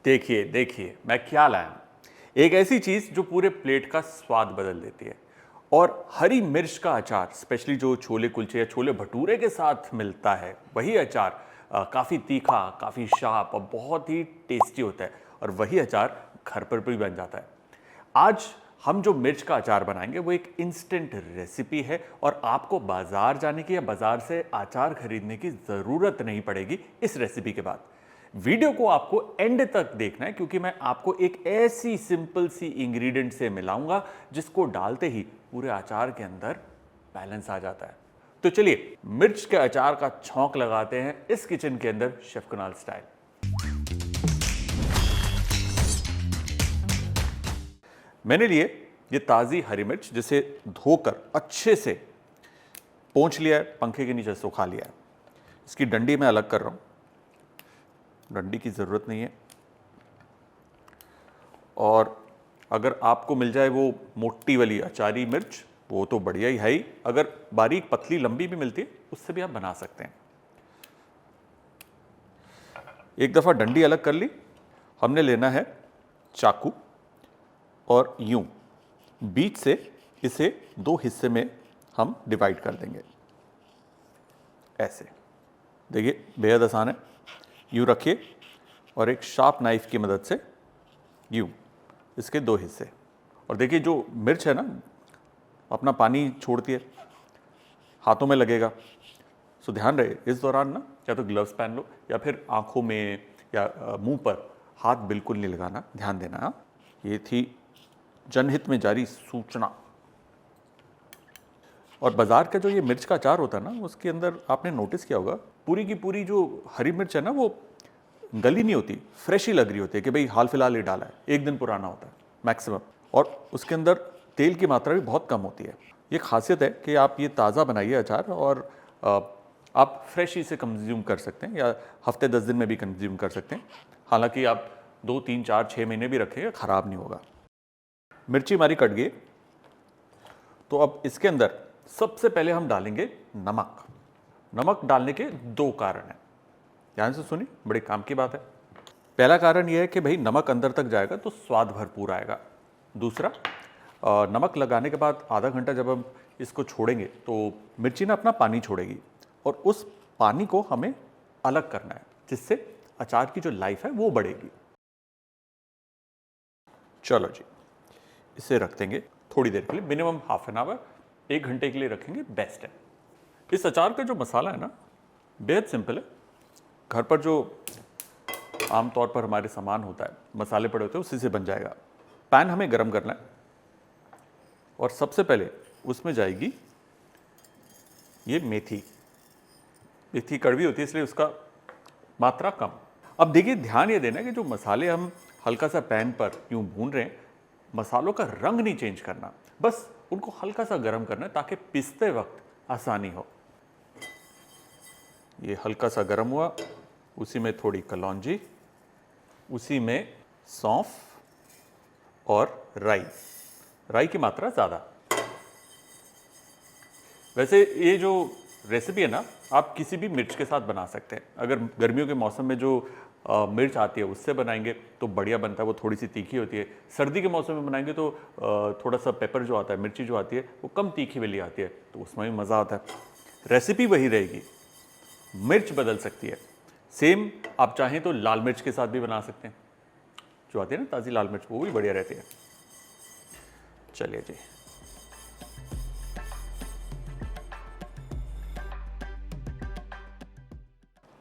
देखिए देखिए मैं क्या लाया हूं। एक ऐसी चीज जो पूरे प्लेट का स्वाद बदल देती है। और हरी मिर्च का अचार, स्पेशली जो छोले कुलचे या छोले भटूरे के साथ मिलता है, वही अचार काफी तीखा, काफी शार्प और बहुत ही टेस्टी होता है। और वही अचार घर पर भी बन जाता है। आज हम जो मिर्च का अचार बनाएंगे वो एक इंस्टेंट रेसिपी है और आपको बाजार जाने की या बाजार से अचार खरीदने की ज़रूरत नहीं पड़ेगी इस रेसिपी के बाद। वीडियो को आपको एंड तक देखना है क्योंकि मैं आपको एक ऐसी सिंपल सी इंग्रेडिएंट से मिलाऊंगा जिसको डालते ही पूरे अचार के अंदर बैलेंस आ जाता है। तो चलिए मिर्च के अचार का छौंक लगाते हैं इस किचन के अंदर शेफ कुणाल स्टाइल। मैंने लिए ये ताज़ी हरी मिर्च जिसे धोकर अच्छे से पोंछ लिया है, पंखे के नीचे सुखा लिया है। इसकी डंडी मैं अलग कर रहा हूँ, डंडी की ज़रूरत नहीं है। और अगर आपको मिल जाए वो मोटी वाली अचारी मिर्च वो तो बढ़िया ही है ही, अगर बारीक पतली लंबी भी मिलती है उससे भी आप बना सकते हैं। एक दफ़ा डंडी अलग कर ली। हमने लेना है चाकू और यूं बीच से इसे दो हिस्से में हम डिवाइड कर देंगे। ऐसे देखिए बेहद आसान है। यूं रखिए और एक शार्प नाइफ की मदद से यूं इसके दो हिस्से। और देखिए जो मिर्च है ना अपना पानी छोड़ती है, हाथों में लगेगा। सो ध्यान रहे इस दौरान ना या तो ग्लव्स पहन लो या फिर आंखों में या मुंह पर हाथ बिल्कुल नहीं लगाना, ध्यान देना। हाँ, ये थी जनहित में जारी सूचना। और बाजार का जो ये मिर्च का अचार होता है ना उसके अंदर आपने नोटिस किया होगा पूरी की पूरी जो हरी मिर्च है ना वो गली नहीं होती, फ्रेश ही लग रही होती है कि भाई हाल फिलहाल ही डाला है, एक दिन पुराना होता है मैक्सिमम। और उसके अंदर तेल की मात्रा भी बहुत कम होती है। ये खासियत है कि आप ये ताज़ा बनाइए अचार और आप फ्रेश ही से कंज्यूम कर सकते हैं या हफ्ते 10 दिन में भी कंज्यूम कर सकते हैं। हालांकि आप 2, 3, 4, 6 महीने भी रखेंगे ख़राब नहीं होगा। मिर्ची हमारी कट गई, तो अब इसके अंदर सबसे पहले हम डालेंगे नमक। नमक डालने के दो कारण हैं, ध्यान से सुनिए, बड़े काम की बात है। पहला कारण यह है कि भाई नमक अंदर तक जाएगा तो स्वाद भरपूर आएगा। दूसरा, नमक लगाने के बाद आधा घंटा जब हम इसको छोड़ेंगे तो मिर्ची ना अपना पानी छोड़ेगी और उस पानी को हमें अलग करना है जिससे अचार की जो लाइफ है वो बढ़ेगी। चलो जी, इसे रख देंगे थोड़ी देर के लिए, मिनिमम हाफ एन आवर, 1 घंटे के लिए रखेंगे, बेस्ट है। इस अचार का जो मसाला है ना बेहद सिंपल है। घर पर जो आमतौर पर हमारे सामान होता है, मसाले पड़े होते हैं, उसी से बन जाएगा। पैन हमें गरम करना है और सबसे पहले उसमें जाएगी ये मेथी। मेथी कड़वी होती है इसलिए उसका मात्रा कम। अब देखिए ध्यान ये देना कि जो मसाले हम हल्का सा पैन पर यूं भून रहे हैं, मसालों का रंग नहीं चेंज करना, बस उनको हल्का सा गर्म करना है ताकि पीसते वक्त आसानी हो। ये हल्का सा गर्म हुआ, उसी में थोड़ी कलौंजी, उसी में सौंफ और राई। राई की मात्रा ज़्यादा। वैसे ये जो रेसिपी है ना आप किसी भी मिर्च के साथ बना सकते हैं। अगर गर्मियों के मौसम में जो मिर्च आती है उससे बनाएंगे तो बढ़िया बनता है, वो थोड़ी सी तीखी होती है। सर्दी के मौसम में बनाएंगे तो थोड़ा सा पेपर जो आता है, मिर्ची जो आती है वो कम तीखी वाली आती है, तो उसमें भी मज़ा आता है। रेसिपी वही रहेगी, मिर्च बदल सकती है। सेम आप चाहें तो लाल मिर्च के साथ भी बना सकते हैं, जो आती है ना ताज़ी लाल मिर्च, वो भी बढ़िया रहती है। चलिए जी,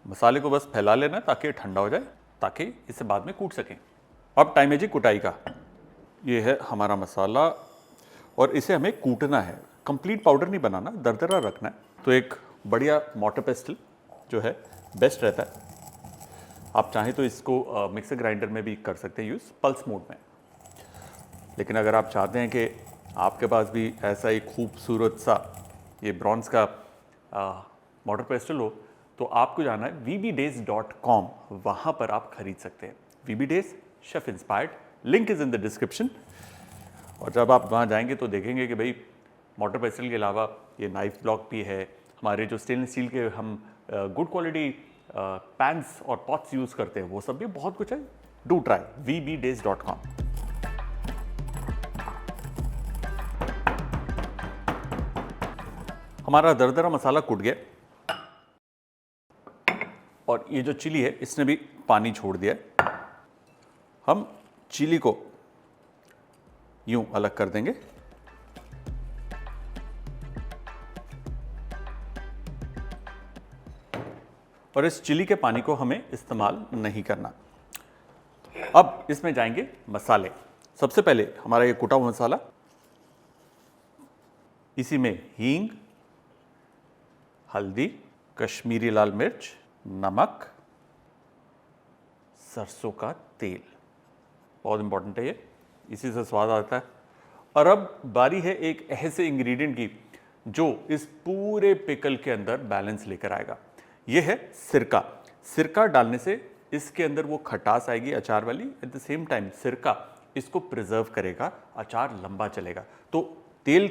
मसाले को बस फैला लेना ताकि ठंडा हो जाए, ताकि इसे बाद में कूट सकें। अब टाइम है जी कुटाई का। ये है हमारा मसाला और इसे हमें कूटना है, कंप्लीट पाउडर नहीं बनाना, दरदरा रखना है। तो एक बढ़िया मोटर पेस्टल जो है बेस्ट रहता है। आप चाहें तो इसको मिक्सर ग्राइंडर में भी कर सकते हैं यूज़, पल्स मोड में। लेकिन अगर आप चाहते हैं कि आपके पास भी ऐसा ही खूबसूरत सा ये ब्रॉन्ज का मोटर पेस्टल हो तो आपको जाना है vbdays.com, वहाँ पर आप खरीद सकते हैं। VB Days chef inspired, link is in the description. और जब आप वहाँ जाएंगे तो देखेंगे कि भाई मोटर पेस्टल के अलावा ये नाइफ ब्लॉक भी है, हमारे जो स्टेनलेस स्टील के हम गुड क्वालिटी पैन्स और पॉट्स यूज़ करते हैं वो सब भी बहुत कुछ है। Do try vbdays.com। हमारा दरदरा मसाला कुट गया और ये जो चिली है इसने भी पानी छोड़ दिया है। हम चिली को यूं अलग कर देंगे और इस चिली के पानी को हमें इस्तेमाल नहीं करना। अब इसमें जाएंगे मसाले। सबसे पहले हमारा ये कुटा हुआ मसाला, इसी में हींग, हल्दी, कश्मीरी लाल मिर्च, नमक, सरसों का तेल, बहुत इंपॉर्टेंट है ये, इसी से स्वाद आता है। और अब बारी है एक ऐसे इंग्रेडिएंट की जो इस पूरे पिकल के अंदर बैलेंस लेकर आएगा। ये है सिरका। सिरका डालने से इसके अंदर वो खटास आएगी अचार वाली, एट द सेम टाइम सिरका इसको प्रिजर्व करेगा, अचार लंबा चलेगा। तो तेल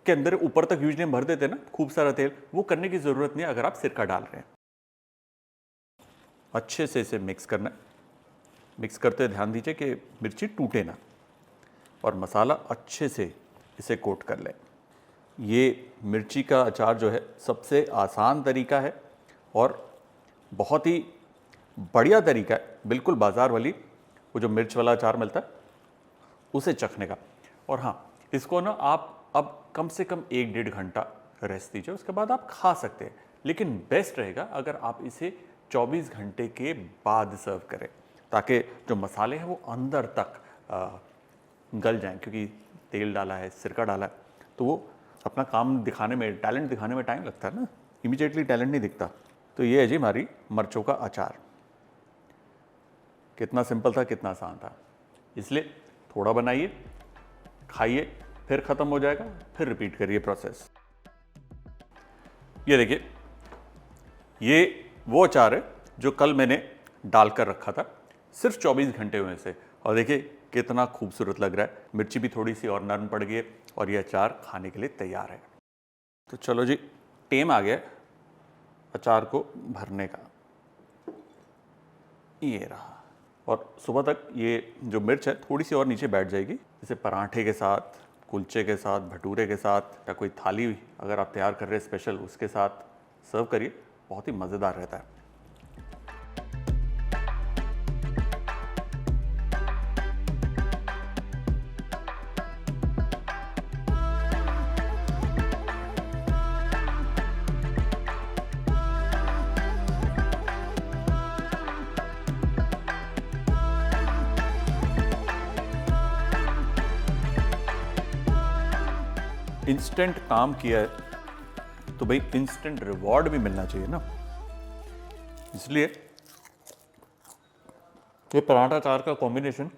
के अंदर ऊपर तक यूजली हम भर देते हैं ना खूब सारा तेल, वो करने की जरूरत नहीं अगर आप सिरका डाल रहे हैं। अच्छे से इसे मिक्स करना है। मिक्स करते ध्यान दीजिए कि मिर्ची टूटे ना और मसाला अच्छे से इसे कोट कर ले। ये मिर्ची का अचार जो है सबसे आसान तरीका है और बहुत ही बढ़िया तरीका है, बिल्कुल बाजार वाली वो जो मिर्च वाला अचार मिलता है उसे चखने का। और हाँ, इसको ना आप अब कम से कम 1-1.5 घंटा रेस्ट दीजिए, उसके बाद आप खा सकते हैं। लेकिन बेस्ट रहेगा अगर आप इसे 24 घंटे के बाद सर्व करें, ताकि जो मसाले हैं वो अंदर तक गल जाएं, क्योंकि तेल डाला है, सिरका डाला है, तो वो अपना काम दिखाने में, टैलेंट दिखाने में टाइम लगता है ना, इमीडिएटली टैलेंट नहीं दिखता। तो ये है जी हमारी मिर्चों का अचार। कितना सिंपल था, कितना आसान था। इसलिए थोड़ा बनाइए, खाइए, फिर ख़त्म हो जाएगा, फिर रिपीट करिए प्रोसेस। ये देखिए, ये वो अचार है जो कल मैंने डालकर रखा था, सिर्फ 24 घंटे हुए से, और देखिए कितना खूबसूरत लग रहा है। मिर्ची भी थोड़ी सी और नरम पड़ गई है और ये अचार खाने के लिए तैयार है। तो चलो जी, टेम आ गया अचार को भरने का। ये रहा। और सुबह तक ये जो मिर्च है थोड़ी सी और नीचे बैठ जाएगी। जैसे पराठे के साथ, कुलचे के साथ, भटूरे के साथ, या कोई थाली अगर आप तैयार कर रहे हैं स्पेशल, उसके साथ सर्व करिए, बहुत ही मज़ेदार रहता है। इंस्टेंट काम किया है तो भाई इंस्टेंट रिवॉर्ड भी मिलना चाहिए ना, इसलिए ये पराठा अचार का कॉम्बिनेशन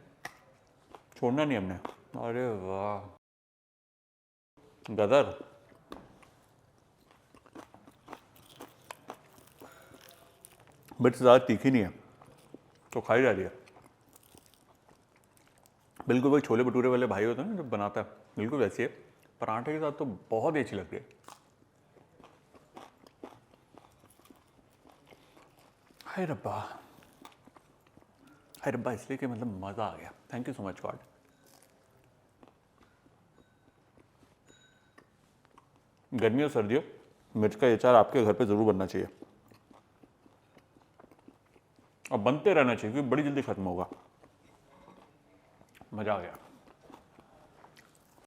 छोड़ना नहीं हमने। अरे वाह, गदर। मिर्च ज़्यादा तीखी नहीं है तो खाई जा रही है। बिल्कुल वही छोले भटूरे वाले भाई होते हैं ना जो बनाता है, बिल्कुल वैसी है। पराठे के साथ तो बहुत ही अच्छी लगती है। हाय रब्बा, हाय रब्बा, इसलिए कि मतलब मज़ा आ गया। Thank you so much God. गर्मियों सर्दियों मिर्च का अचार आपके घर पे ज़रूर बनना चाहिए और बनते रहना चाहिए, क्योंकि बड़ी जल्दी खत्म होगा। मज़ा आ गया।